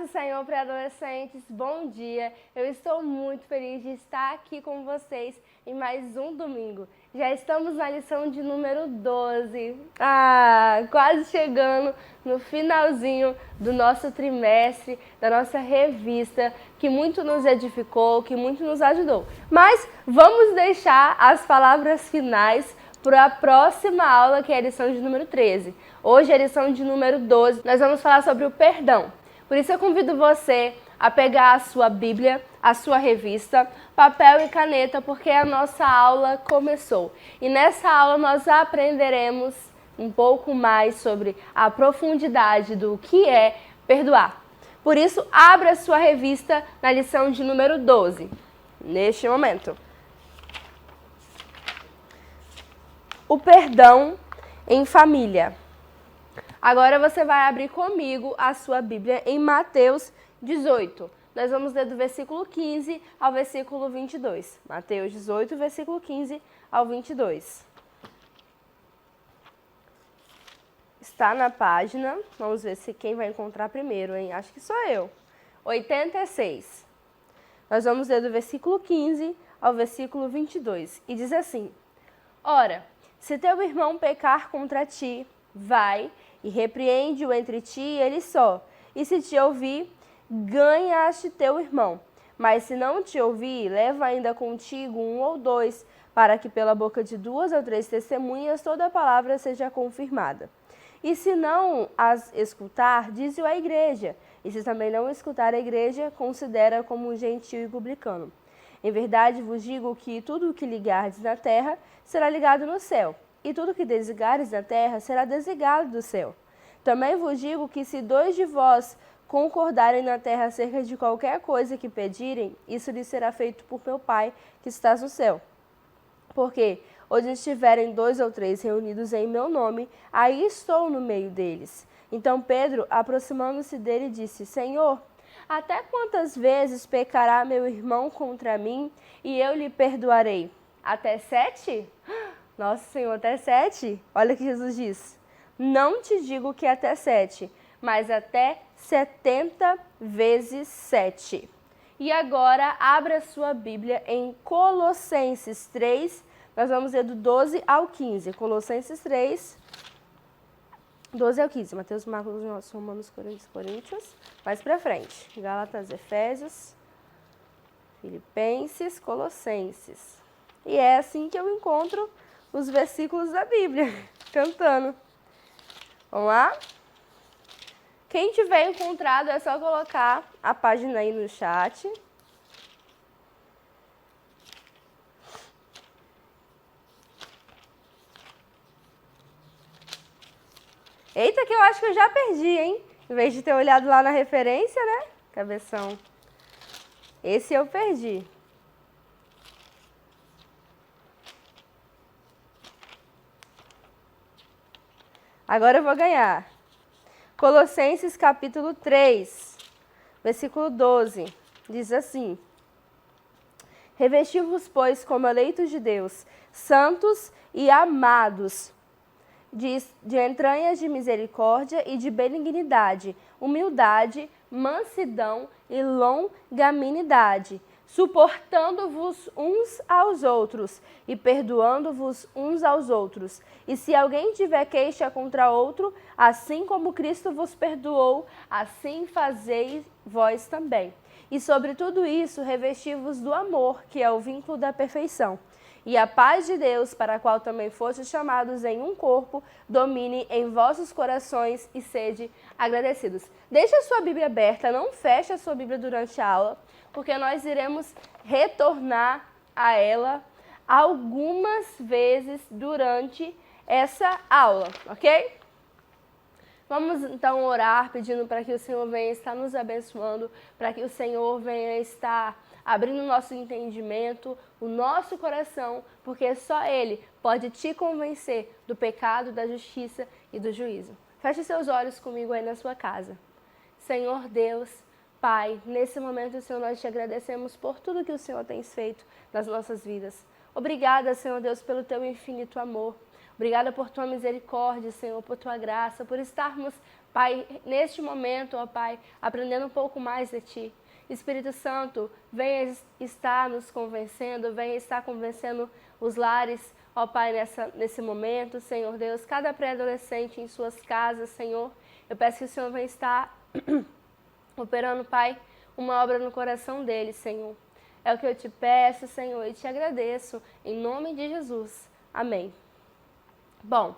do Senhor para adolescentes, bom dia! Eu estou muito feliz de estar aqui com vocês em mais um domingo. Já estamos na lição de número 12, quase chegando no finalzinho do nosso trimestre, da nossa revista, que muito nos edificou, que muito nos ajudou. Mas vamos deixar as palavras finais para a próxima aula, que é a lição de número 13. Hoje é a lição de número 12, nós vamos falar sobre o perdão. Por isso eu convido você a pegar a sua Bíblia, a sua revista, papel e caneta, porque a nossa aula começou. E nessa aula nós aprenderemos um pouco mais sobre a profundidade do que é perdoar. Por isso, abra a sua revista na lição de número 12, neste momento. O perdão em família. Agora você vai abrir comigo a sua Bíblia em Mateus 18. Nós vamos ler do versículo 15 ao versículo 22. Mateus 18, versículo 15 ao 22. Está na página, vamos ver se quem vai encontrar primeiro, hein? Acho que sou eu. 86. Nós vamos ler do versículo 15 ao versículo 22. E diz assim: Ora, se teu irmão pecar contra ti, vai e repreende-o entre ti e ele só. E se te ouvir, ganhaste teu irmão. Mas se não te ouvir, leva ainda contigo um ou dois, para que pela boca de 2 ou 3 testemunhas toda a palavra seja confirmada. E se não as escutar, dize-o à igreja. E se também não escutar a igreja, considera como um gentio e publicano. Em verdade vos digo que tudo o que ligardes na terra será ligado no céu, e tudo o que desligares na terra será desligado do céu. Também vos digo que se 2 de vós concordarem na terra acerca de qualquer coisa que pedirem, isso lhes será feito por meu Pai que estás no céu. Porque onde estiverem 2 ou 3 reunidos em meu nome, aí estou no meio deles. Então Pedro, aproximando-se dele, disse: Senhor, até quantas vezes pecará meu irmão contra mim e eu lhe perdoarei? Até 7? Nossa, Senhor, até 7? Olha o que Jesus diz. Não te digo que até 7, mas até 70 vezes 7. E agora, abra sua Bíblia em Colossenses 3. Nós vamos ler do 12 ao 15. Colossenses 3, 12 ao 15. Mateus, Marcos, Romanos, Coríntios. Mais pra frente. Gálatas, Efésios, Filipenses, Colossenses. E é assim que eu encontro os versículos da Bíblia, cantando. Vamos lá? Quem tiver encontrado é só colocar a página aí no chat. Eita, que eu acho que eu já perdi, hein? Em vez de ter olhado lá na referência, né? Cabeção. Esse eu perdi. Agora eu vou ganhar. Colossenses capítulo 3, versículo 12. Diz assim: Revesti-vos, pois, como eleitos de Deus, santos e amados, de entranhas de misericórdia e de benignidade, humildade, mansidão e longanimidade, suportando-vos uns aos outros e perdoando-vos uns aos outros. E se alguém tiver queixa contra outro, assim como Cristo vos perdoou, assim fazeis vós também. E sobre tudo isso, revesti-vos do amor, que é o vínculo da perfeição. E a paz de Deus, para a qual também fostes chamados em um corpo, domine em vossos corações e sede agradecidos. Deixe a sua Bíblia aberta, não feche a sua Bíblia durante a aula, porque nós iremos retornar a ela algumas vezes durante essa aula, ok? Vamos então orar pedindo para que o Senhor venha estar nos abençoando, para que o Senhor venha estar abrindo o nosso entendimento, o nosso coração, porque só Ele pode te convencer do pecado, da justiça e do juízo. Feche seus olhos comigo aí na sua casa. Senhor Deus, Pai, nesse momento, Senhor, nós te agradecemos por tudo que o Senhor tem feito nas nossas vidas. Obrigada, Senhor Deus, pelo teu infinito amor. Obrigada por tua misericórdia, Senhor, por tua graça, por estarmos, Pai, neste momento, ó Pai, aprendendo um pouco mais de Ti. Espírito Santo, venha estar nos convencendo, venha estar convencendo os lares, ó Pai, nesse momento, Senhor Deus, cada pré-adolescente em suas casas, Senhor. Eu peço que o Senhor venha estar operando, Pai, uma obra no coração deles, Senhor. É o que eu te peço, Senhor, e te agradeço, em nome de Jesus. Amém. Bom,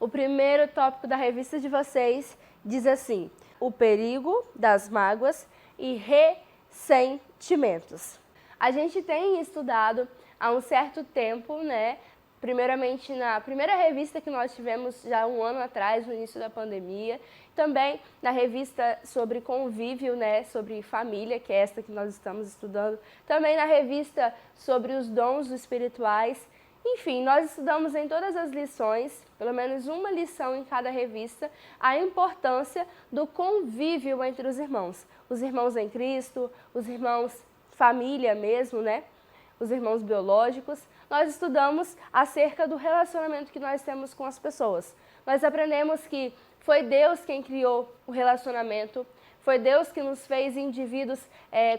o primeiro tópico da revista de vocês diz assim: o perigo das mágoas e ressentimentos. A gente tem estudado há um certo tempo, né? Primeiramente na primeira revista que nós tivemos já um ano atrás, no início da pandemia, também na revista sobre convívio, né, sobre família, que é esta que nós estamos estudando, também na revista sobre os dons espirituais. Enfim, nós estudamos em todas as lições, pelo menos uma lição em cada revista, a importância do convívio entre os irmãos em Cristo, os irmãos família mesmo, né? Os irmãos biológicos. Nós estudamos acerca do relacionamento que nós temos com as pessoas. Nós aprendemos que foi Deus quem criou o relacionamento, foi Deus que nos fez indivíduos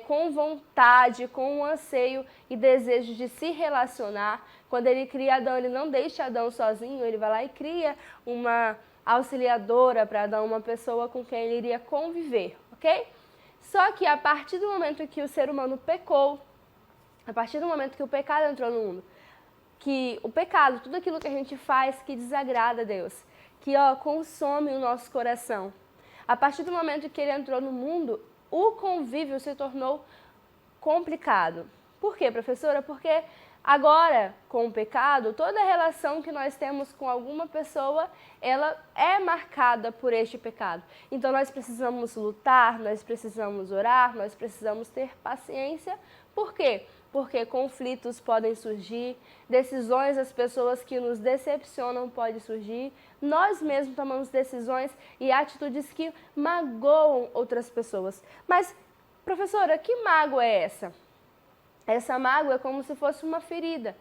com vontade, com um anseio e desejo de se relacionar. Quando Ele cria Adão, Ele não deixa Adão sozinho, Ele vai lá e cria uma auxiliadora para Adão, uma pessoa com quem ele iria conviver, ok? Só que a partir do momento que o ser humano pecou, a partir do momento que o pecado entrou no mundo, que o pecado, tudo aquilo que a gente faz que desagrada a Deus, que consome o nosso coração, a partir do momento que ele entrou no mundo, o convívio se tornou complicado. Por quê, professora? Porque agora, com o pecado, toda relação que nós temos com alguma pessoa, ela é marcada por este pecado. Então nós precisamos lutar, nós precisamos orar, nós precisamos ter paciência. Por quê? Porque conflitos podem surgir, decisões das pessoas que nos decepcionam podem surgir, nós mesmos tomamos decisões e atitudes que magoam outras pessoas. Mas, professora, que mágoa é essa? Essa mágoa é como se fosse uma ferida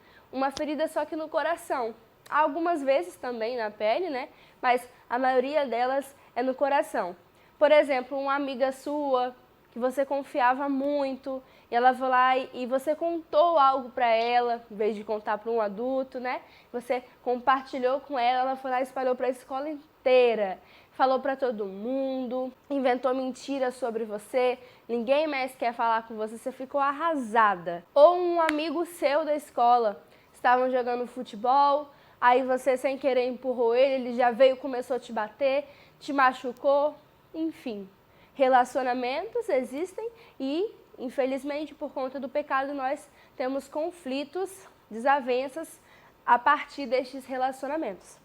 só que no coração. Algumas vezes também na pele, né? Mas a maioria delas é no coração. Por exemplo, uma amiga sua que você confiava muito, e ela foi lá e você contou algo para ela, em vez de contar para um adulto, né? Você compartilhou com ela, ela foi lá e espalhou para a escola inteira, falou para todo mundo, inventou mentiras sobre você, ninguém mais quer falar com você, você ficou arrasada. Ou um amigo seu da escola, estavam jogando futebol, aí você sem querer empurrou ele já veio, começou a te bater, te machucou, enfim. Relacionamentos existem e, infelizmente, por conta do pecado, nós temos conflitos, desavenças a partir destes relacionamentos.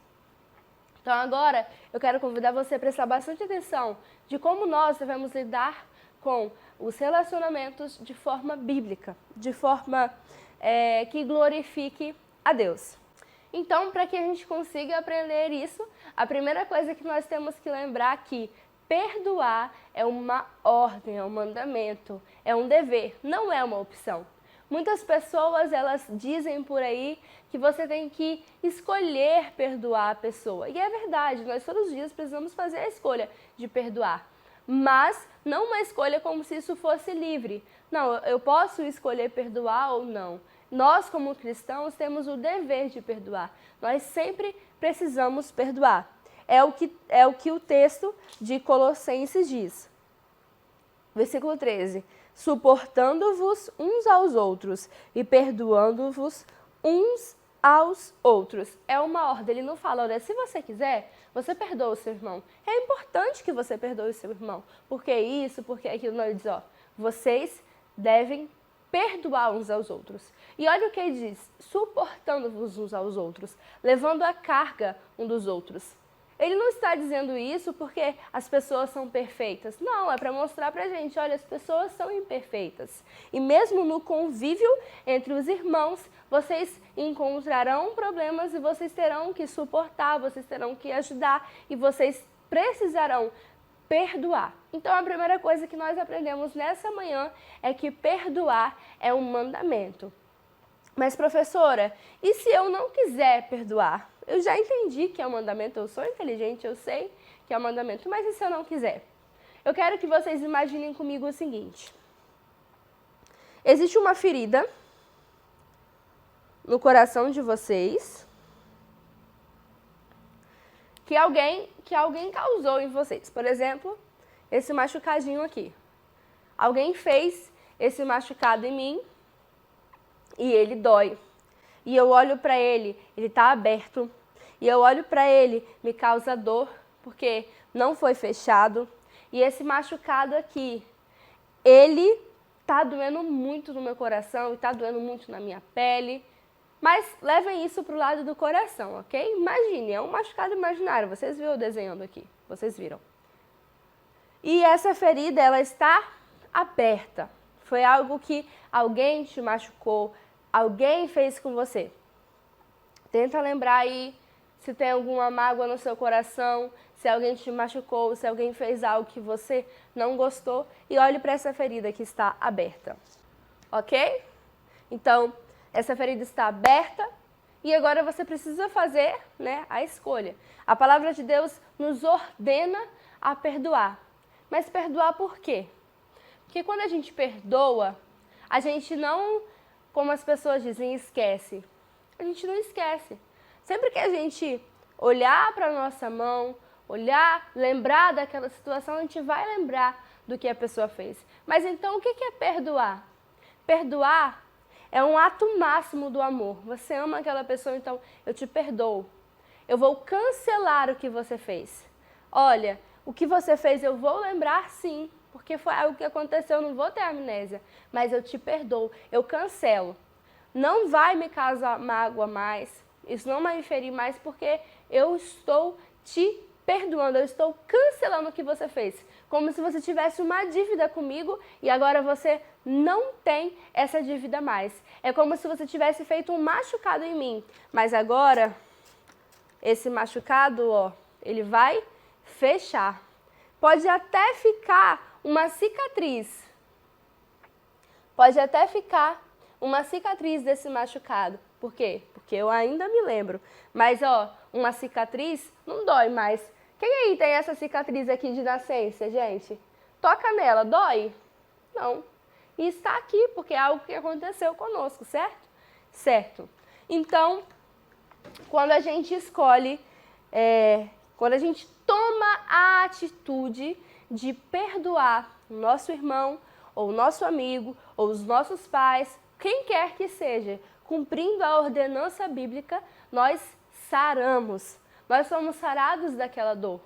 Então agora eu quero convidar você a prestar bastante atenção de como nós devemos lidar com os relacionamentos de forma bíblica, de forma que glorifique a Deus. Então, para que a gente consiga aprender isso, a primeira coisa que nós temos que lembrar aqui, perdoar é uma ordem, é um mandamento, é um dever, não é uma opção. Muitas pessoas, elas dizem por aí que você tem que escolher perdoar a pessoa. E é verdade, nós todos os dias precisamos fazer a escolha de perdoar. Mas não uma escolha como se isso fosse livre. Não, eu posso escolher perdoar ou não. Nós, como cristãos, temos o dever de perdoar. Nós sempre precisamos perdoar. É o que o texto de Colossenses diz. Versículo 13. Suportando-vos uns aos outros e perdoando-vos uns aos outros. É uma ordem, ele não fala, olha, se você quiser, você perdoa o seu irmão. É importante que você perdoe o seu irmão. Porque isso, porque aquilo. Não, ele diz, vocês devem perdoar uns aos outros. E olha o que ele diz, suportando-vos uns aos outros, levando a carga um dos outros. Ele não está dizendo isso porque as pessoas são perfeitas. Não, é para mostrar para a gente, olha, as pessoas são imperfeitas. E mesmo no convívio entre os irmãos, vocês encontrarão problemas e vocês terão que suportar, vocês terão que ajudar e vocês precisarão perdoar. Então, a primeira coisa que nós aprendemos nessa manhã é que perdoar é um mandamento. Mas, professora, e se eu não quiser perdoar? Eu já entendi que é um mandamento, eu sou inteligente, eu sei que é um mandamento, mas e se eu não quiser? Eu quero que vocês imaginem comigo o seguinte. Existe uma ferida no coração de vocês que alguém causou em vocês. Por exemplo, esse machucadinho aqui. Alguém fez esse machucado em mim e ele dói. E eu olho para ele, ele está aberto. E eu olho para ele, me causa dor, porque não foi fechado. E esse machucado aqui, ele está doendo muito no meu coração e está doendo muito na minha pele. Mas levem isso para o lado do coração, ok? Imagine, é um machucado imaginário. Vocês viram desenhando aqui? Vocês viram. E essa ferida, ela está aberta. Foi algo que alguém te machucou, alguém fez com você. Tenta lembrar aí se tem alguma mágoa no seu coração, se alguém te machucou, se alguém fez algo que você não gostou. E olhe para essa ferida que está aberta, ok? Então, essa ferida está aberta e agora você precisa fazer, né, a escolha. A palavra de Deus nos ordena a perdoar. Mas perdoar por quê? Porque quando a gente perdoa, a gente não, como as pessoas dizem, esquece. A gente não esquece. Sempre que a gente olhar para a nossa mão, lembrar daquela situação, a gente vai lembrar do que a pessoa fez. Mas então o que é perdoar? Perdoar é um ato máximo do amor. Você ama aquela pessoa, então eu te perdoo. Eu vou cancelar o que você fez. Olha, o que você fez eu vou lembrar sim, porque foi algo que aconteceu, eu não vou ter amnésia, mas eu te perdoo, eu cancelo. Não vai me causar mágoa mais, isso não vai me ferir mais, porque eu estou te perdoando, eu estou cancelando o que você fez. Como se você tivesse uma dívida comigo e agora você não tem essa dívida mais. É como se você tivesse feito um machucado em mim, mas agora esse machucado, ó, ele vai fechar. Pode até ficar uma cicatriz. Pode até ficar uma cicatriz desse machucado. Por quê? Porque eu ainda me lembro. Mas, ó, uma cicatriz não dói mais. Quem aí tem essa cicatriz aqui de nascença, gente? Toca nela, dói? Não. E está aqui, porque é algo que aconteceu conosco, certo? Certo. Então, quando a gente escolhe, quando a gente toma a atitude de perdoar o nosso irmão, ou o nosso amigo, ou os nossos pais, quem quer que seja, cumprindo a ordenança bíblica, nós saramos. Nós somos sarados daquela dor.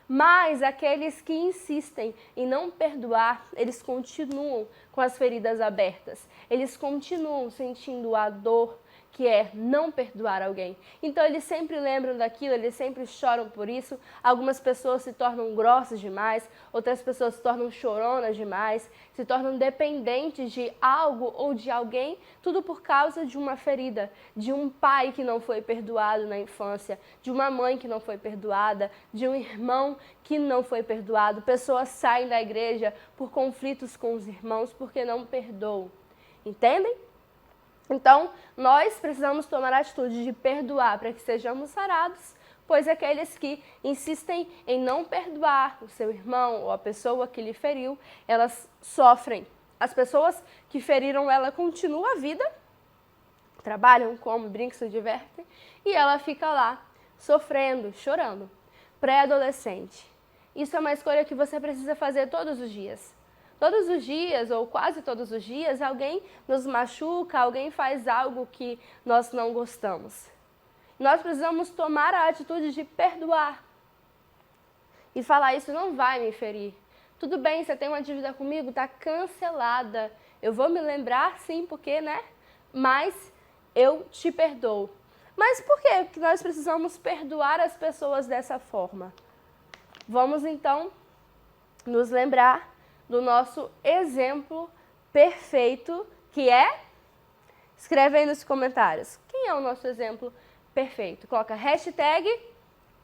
Mas aqueles que insistem em não perdoar, eles continuam com as feridas abertas. Eles continuam sentindo a dor que é não perdoar alguém. Então eles sempre lembram daquilo, eles sempre choram por isso. Algumas pessoas se tornam grossas demais, outras pessoas se tornam choronas demais, se tornam dependentes de algo ou de alguém, tudo por causa de uma ferida, de um pai que não foi perdoado na infância, de uma mãe que não foi perdoada, de um irmão que não foi perdoado. Pessoas saem da igreja por conflitos com os irmãos porque não perdoam. Entendem? Então, nós precisamos tomar a atitude de perdoar para que sejamos sarados, pois aqueles que insistem em não perdoar o seu irmão ou a pessoa que lhe feriu, elas sofrem. As pessoas que feriram ela continuam a vida, trabalham, comem, brincam, se divertem, e ela fica lá, sofrendo, chorando. Pré-adolescente. Isso é uma escolha que você precisa fazer todos os dias. Todos os dias, ou quase todos os dias, alguém nos machuca, alguém faz algo que nós não gostamos. Nós precisamos tomar a atitude de perdoar. E falar, isso não vai me ferir. Tudo bem, você tem uma dívida comigo, está cancelada. Eu vou me lembrar, sim, porque, né? Mas eu te perdoo. Mas por que nós precisamos perdoar as pessoas dessa forma? Vamos, então, nos lembrar do nosso exemplo perfeito, que é? Escreve aí nos comentários. Quem é o nosso exemplo perfeito? Coloca hashtag,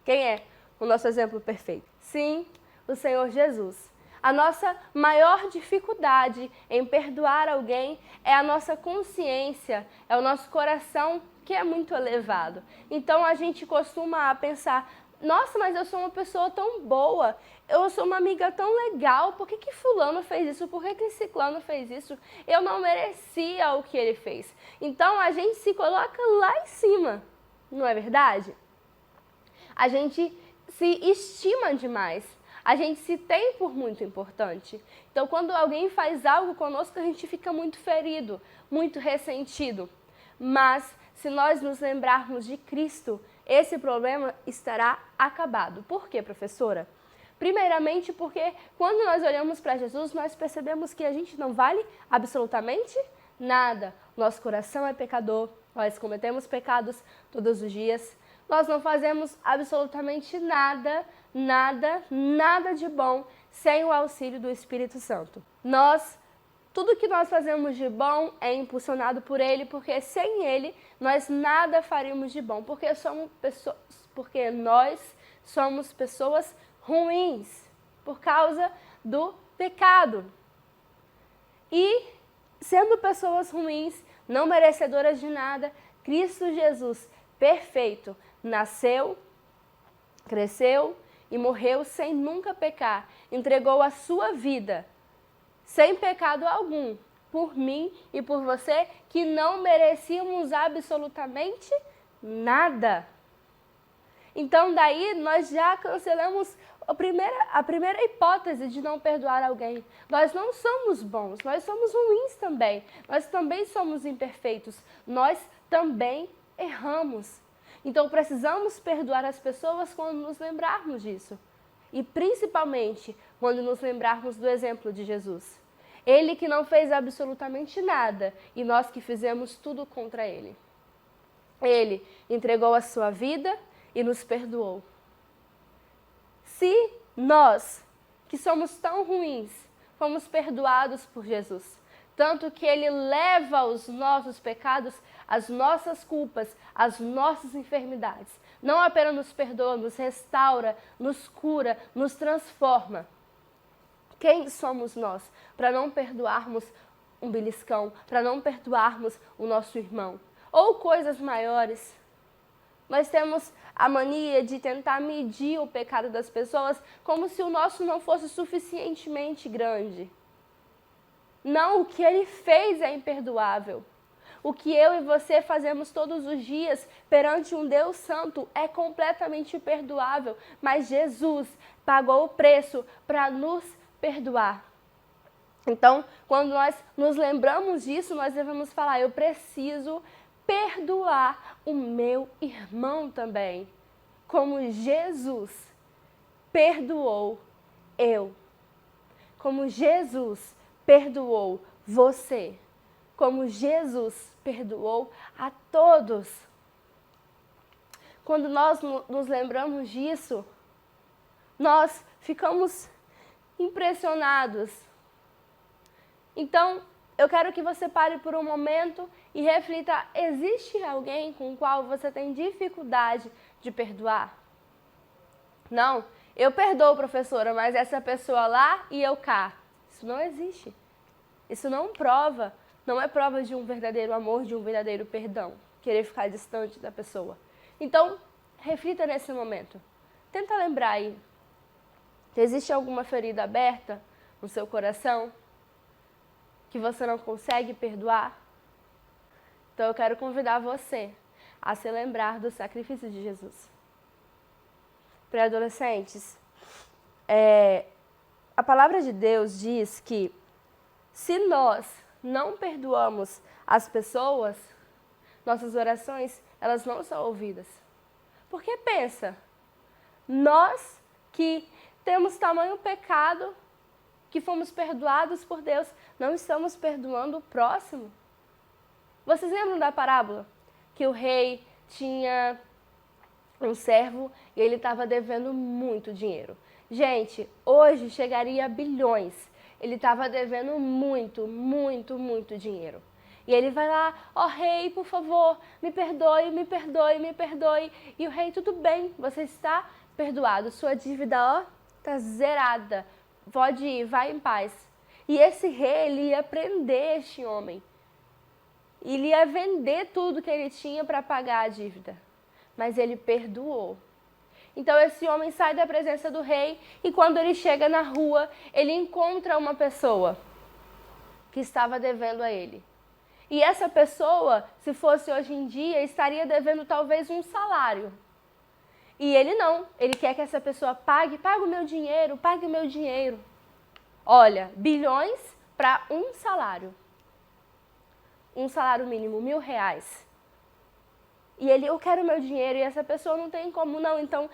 quem é o nosso exemplo perfeito? Sim, o Senhor Jesus. A nossa maior dificuldade em perdoar alguém é a nossa consciência, é o nosso coração que é muito elevado. Então a gente costuma pensar, nossa, mas eu sou uma pessoa tão boa, eu sou uma amiga tão legal, por que fulano fez isso, por que ciclano fez isso? Eu não merecia o que ele fez. Então a gente se coloca lá em cima, não é verdade? A gente se estima demais. A gente se tem por muito importante. Então, quando alguém faz algo conosco, a gente fica muito ferido, muito ressentido. Mas, se nós nos lembrarmos de Cristo, esse problema estará acabado. Por quê, professora? Primeiramente, porque quando nós olhamos para Jesus, nós percebemos que a gente não vale absolutamente nada. Nosso coração é pecador, nós cometemos pecados todos os dias. Nós não fazemos absolutamente nada de bom sem o auxílio do Espírito Santo. Tudo que nós fazemos de bom é impulsionado por Ele, porque sem Ele nós nada faríamos de bom, porque nós somos pessoas ruins por causa do pecado. E sendo pessoas ruins, não merecedoras de nada, Cristo Jesus, perfeito, nasceu, cresceu e morreu sem nunca pecar. Entregou a sua vida sem pecado algum por mim e por você, que não merecíamos absolutamente nada. Então daí nós já cancelamos a primeira hipótese de não perdoar alguém. Nós não somos bons, nós somos ruins também. Nós também somos imperfeitos, nós também erramos. Então precisamos perdoar as pessoas quando nos lembrarmos disso. E principalmente quando nos lembrarmos do exemplo de Jesus. Ele que não fez absolutamente nada e nós que fizemos tudo contra ele. Ele entregou a sua vida e nos perdoou. Se nós, que somos tão ruins, fomos perdoados por Jesus, tanto que Ele leva os nossos pecados, as nossas culpas, as nossas enfermidades. Não apenas nos perdoa, nos restaura, nos cura, nos transforma. Quem somos nós para não perdoarmos um beliscão, para não perdoarmos o nosso irmão? Ou coisas maiores. Nós temos a mania de tentar medir o pecado das pessoas como se o nosso não fosse suficientemente grande. Não, o que ele fez é imperdoável. O que eu e você fazemos todos os dias perante um Deus santo é completamente imperdoável. Mas Jesus pagou o preço para nos perdoar. Então, quando nós nos lembramos disso, nós devemos falar, eu preciso perdoar o meu irmão também. Como Jesus perdoou eu. Como Jesus perdoou você, como Jesus perdoou a todos. Quando nós nos lembramos disso, nós ficamos impressionados. Então, eu quero que você pare por um momento e reflita, existe alguém com o qual você tem dificuldade de perdoar? Não, eu perdoo, professora, mas essa pessoa lá e eu cá. Isso não existe. Isso não é prova de um verdadeiro amor, de um verdadeiro perdão, querer ficar distante da pessoa. Então, reflita nesse momento. Tenta lembrar aí. Existe alguma ferida aberta no seu coração que você não consegue perdoar? Então, eu quero convidar você a se lembrar do sacrifício de Jesus. Para adolescentes, a palavra de Deus diz que se nós não perdoamos as pessoas, nossas orações, elas não são ouvidas. Porque pensa, nós que temos tamanho pecado, que fomos perdoados por Deus, não estamos perdoando o próximo? Vocês lembram da parábola? Que o rei tinha um servo e ele estava devendo muito dinheiro. Gente, hoje chegaria a bilhões. Ele estava devendo muito dinheiro. E ele vai lá, ó rei, por favor, me perdoe, me perdoe, me perdoe. E o rei, tudo bem, você está perdoado. Sua dívida, ó, está zerada. pode ir, vai em paz. E esse rei, ele ia prender este homem. Ele ia vender tudo que ele tinha para pagar a dívida. Mas ele perdoou. Então esse homem sai da presença do rei e quando ele chega na rua, ele encontra uma pessoa que estava devendo a ele. E essa pessoa, se fosse hoje em dia, estaria devendo talvez um salário. E ele não, ele quer que essa pessoa pague o meu dinheiro, pague o meu dinheiro. Olha, bilhões para um salário. Um salário mínimo, R$1.000. E ele, eu quero meu dinheiro, e essa pessoa não tem como não, então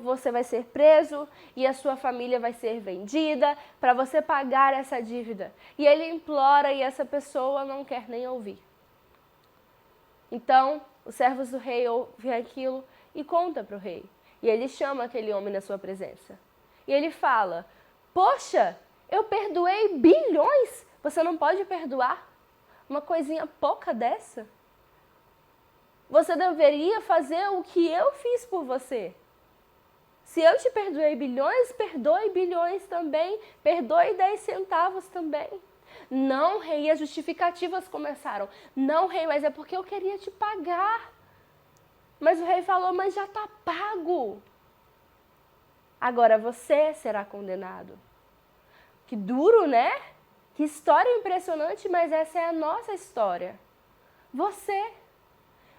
você vai ser preso e a sua família vai ser vendida para você pagar essa dívida. E ele implora e essa pessoa não quer nem ouvir. Então, os servos do rei ouvem aquilo e conta para o rei. E ele chama aquele homem na sua presença. E ele fala, poxa, eu perdoei bilhões, você não pode perdoar uma coisinha pouca dessa? Você deveria fazer o que eu fiz por você. Se eu te perdoei bilhões, perdoe bilhões também. Perdoe 10 centavos também. Não, rei, as justificativas começaram. Não, rei, mas é porque eu queria te pagar. Mas o rei falou, mas já está pago. Agora você será condenado. Que duro, né? Que história impressionante, mas essa é a nossa história. Você.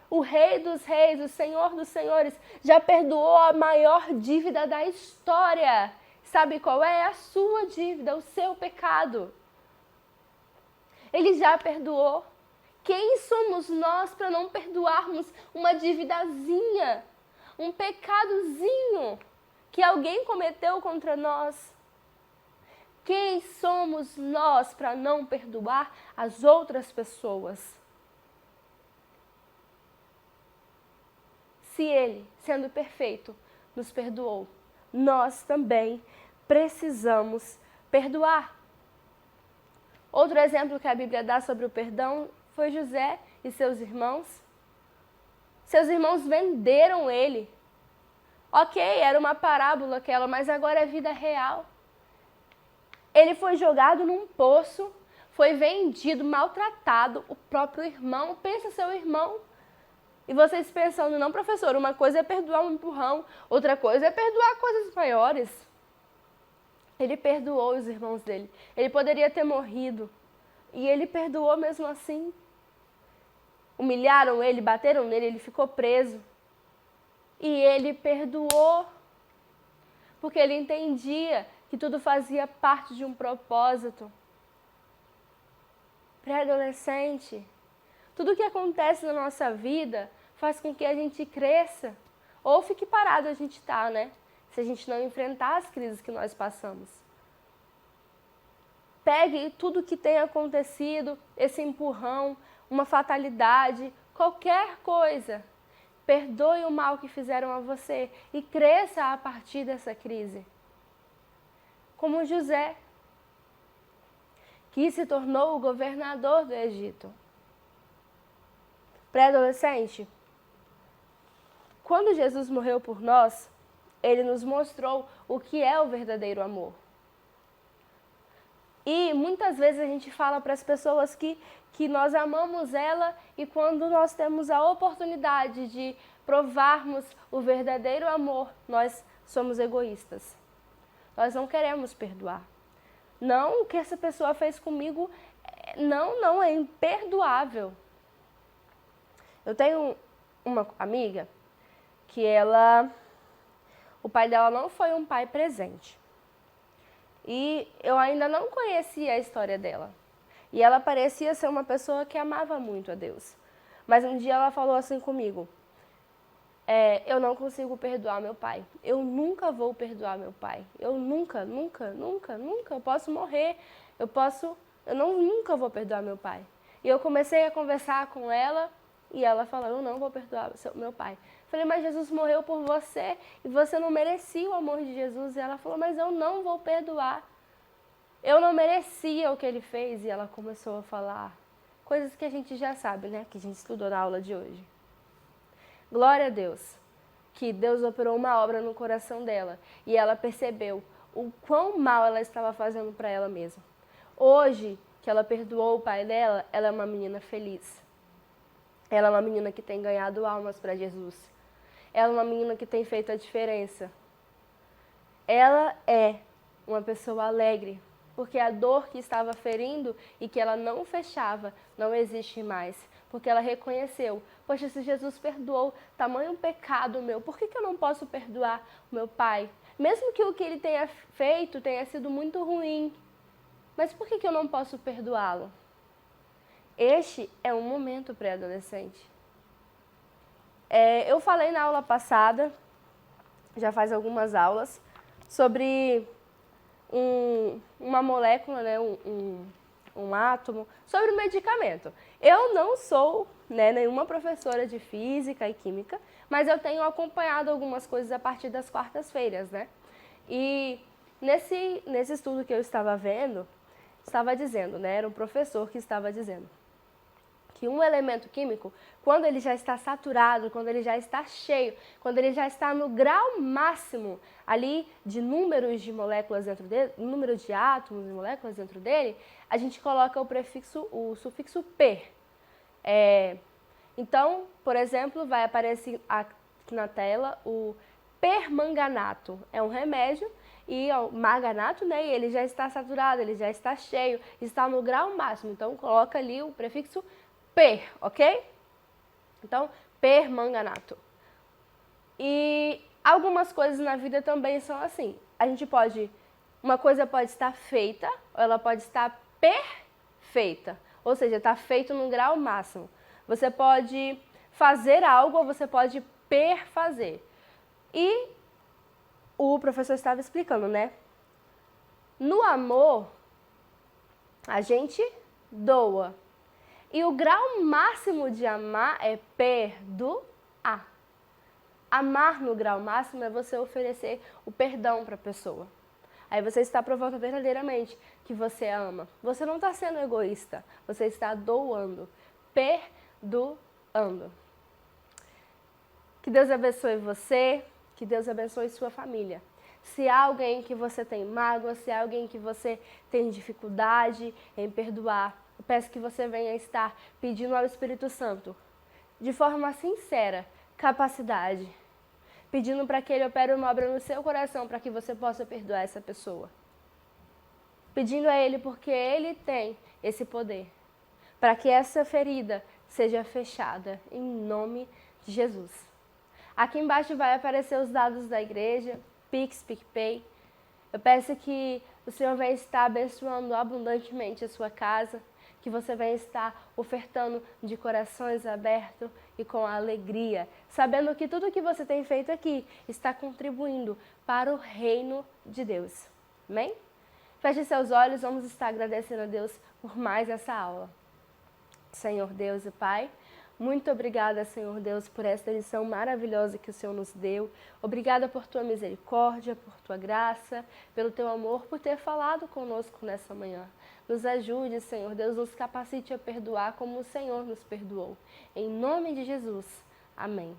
O Rei dos Reis, o Senhor dos Senhores, já perdoou a maior dívida da história. Sabe qual é? É a sua dívida, o seu pecado. Ele já perdoou. Quem somos nós para não perdoarmos uma dívidazinha, um pecadozinho que alguém cometeu contra nós? Quem somos nós para não perdoar as outras pessoas? Se Ele, sendo perfeito, nos perdoou, nós também precisamos perdoar. Outro exemplo que a Bíblia dá sobre o perdão foi José e seus irmãos. Seus irmãos venderam ele. Ok, era uma parábola aquela, mas agora é vida real. Ele foi jogado num poço, foi vendido, maltratado, o próprio irmão, pensa seu irmão. E vocês pensando, não, professor, uma coisa é perdoar um empurrão, outra coisa é perdoar coisas maiores. Ele perdoou os irmãos dele. Ele poderia ter morrido. E ele perdoou mesmo assim. Humilharam ele, bateram nele, ele ficou preso. E ele perdoou. Porque ele entendia que tudo fazia parte de um propósito. Pré-adolescente. Tudo que acontece na nossa vida faz com que a gente cresça. Ou fique parado a gente tá, né? Se a gente não enfrentar as crises que nós passamos. Pegue tudo que tem acontecido, esse empurrão, uma fatalidade, qualquer coisa. Perdoe o mal que fizeram a você e cresça a partir dessa crise. Como José, que se tornou o governador do Egito. Pré-adolescente, quando Jesus morreu por nós, Ele nos mostrou o que é o verdadeiro amor. E muitas vezes a gente fala para as pessoas que nós amamos ela e quando nós temos a oportunidade de provarmos o verdadeiro amor, nós somos egoístas. Nós não queremos perdoar. Não, o que essa pessoa fez comigo, não, é imperdoável. Eu tenho uma amiga que o pai dela não foi um pai presente. E eu ainda não conhecia a história dela. E ela parecia ser uma pessoa que amava muito a Deus. Mas um dia ela falou assim comigo, eu não consigo perdoar meu pai. Eu nunca vou perdoar meu pai. Eu nunca, eu posso morrer. Nunca vou perdoar meu pai. E eu comecei a conversar com ela e ela falou, eu não vou perdoar meu pai. Falei, mas Jesus morreu por você e você não merecia o amor de Jesus. E ela falou, mas eu não vou perdoar. Eu não merecia o que ele fez. E ela começou a falar coisas que a gente já sabe, né? Que a gente estudou na aula de hoje. Glória a Deus, que Deus operou uma obra no coração dela. E ela percebeu o quão mal ela estava fazendo para ela mesma. Hoje, que ela perdoou o pai dela, ela é uma menina feliz. Ela é uma menina que tem ganhado almas para Jesus. Ela é uma menina que tem feito a diferença. Ela é uma pessoa alegre, porque a dor que estava ferindo e que ela não fechava não existe mais. Porque ela reconheceu, poxa, se Jesus perdoou tamanho pecado meu, por que eu não posso perdoar o meu pai? Mesmo que o que ele tenha feito tenha sido muito ruim, mas por que eu não posso perdoá-lo? Este é um momento pré-adolescente. Eu falei na aula passada, já faz algumas aulas, sobre uma molécula, né, um átomo, sobre o medicamento. Eu não sou, né, nenhuma professora de física e química, mas eu tenho acompanhado algumas coisas a partir das quartas-feiras, né? E nesse estudo que eu estava vendo, estava dizendo, né, era um professor que estava dizendo que um elemento químico, quando ele já está saturado, quando ele já está cheio, quando ele já está no grau máximo ali de números de moléculas dentro dele, número de átomos e moléculas dentro dele, a gente coloca o sufixo per. Então, por exemplo, vai aparecer aqui na tela o permanganato. É um remédio e o marganato, né, ele já está saturado, ele já está cheio, está no grau máximo. Então, coloca ali o prefixo per, ok? Então, permanganato. E algumas coisas na vida também são assim. Uma coisa pode estar feita, ou ela pode estar perfeita. Ou seja, está feito no grau máximo. Você pode fazer algo ou você pode perfazer. E o professor estava explicando, né? No amor, a gente doa. E o grau máximo de amar é perdoar. Amar no grau máximo é você oferecer o perdão para a pessoa. Aí você está provando verdadeiramente que você ama. Você não está sendo egoísta, você está doando, perdoando. Que Deus abençoe você, que Deus abençoe sua família. Se há alguém que você tem mágoa, se há alguém que você tem dificuldade em perdoar, eu peço que você venha estar pedindo ao Espírito Santo, de forma sincera, capacidade, pedindo para que Ele opere uma obra no seu coração para que você possa perdoar essa pessoa. Pedindo a Ele porque Ele tem esse poder, para que essa ferida seja fechada, em nome de Jesus. Aqui embaixo vai aparecer os dados da igreja, Pix, PicPay. Eu peço que o Senhor venha estar abençoando abundantemente a sua casa, que você venha estar ofertando de corações abertos e com alegria, sabendo que tudo que você tem feito aqui está contribuindo para o reino de Deus. Amém? Feche seus olhos, vamos estar agradecendo a Deus por mais essa aula. Senhor Deus e Pai, muito obrigada, Senhor Deus, por esta lição maravilhosa que o Senhor nos deu. Obrigada por tua misericórdia, por tua graça, pelo teu amor, por ter falado conosco nessa manhã. Nos ajude, Senhor Deus, nos capacite a perdoar como o Senhor nos perdoou. Em nome de Jesus. Amém.